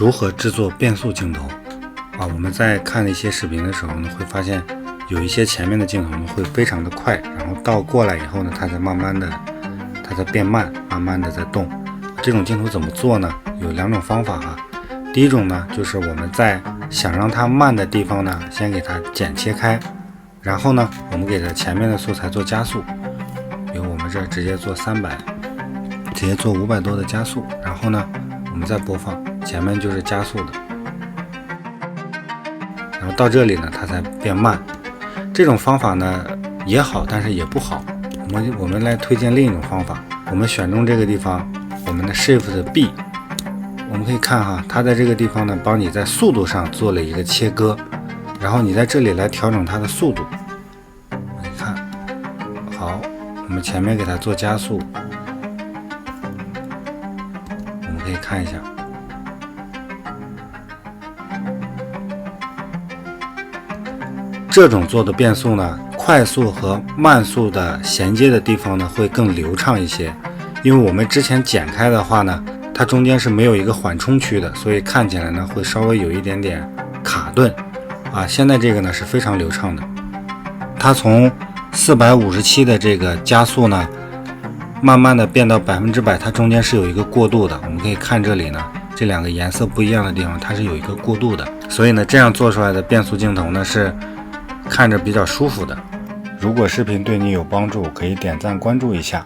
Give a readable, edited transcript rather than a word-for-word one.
如何制作变速镜头啊？我们在看一些视频的时候呢，会发现有一些前面的镜头呢会非常的快，然后到过来以后呢，它在慢慢的，它在变慢，慢慢的在动。这种镜头怎么做呢？有两种方法啊。第一种呢，就是我们在想让它慢的地方呢，先给它剪切开，然后呢，我们给它前面的素材做加速，比如我们这直接做300，直接做500多的加速，然后呢，我们再播放，前面就是加速的，然后到这里呢，它才变慢。这种方法呢也好，但是也不好。我们来推荐另一种方法，我们选中这个地方，我们的 Shift B。我们可以看哈，它在这个地方呢，帮你在速度上做了一个切割，然后你在这里来调整它的速度。你看，好，我们前面给它做加速，我们可以看一下，这种做的变速呢，快速和慢速的衔接的地方呢，会更流畅一些，因为我们之前剪开的话呢，它中间是没有一个缓冲区的，所以看起来呢会稍微有一点点卡顿啊。现在这个呢是非常流畅的，它从457的这个加速呢，慢慢的变到100%，它中间是有一个过渡的。我们可以看这里呢，这两个颜色不一样的地方，它是有一个过渡的，所以呢这样做出来的变速镜头呢是看着比较舒服的。如果视频对你有帮助，可以点赞关注一下。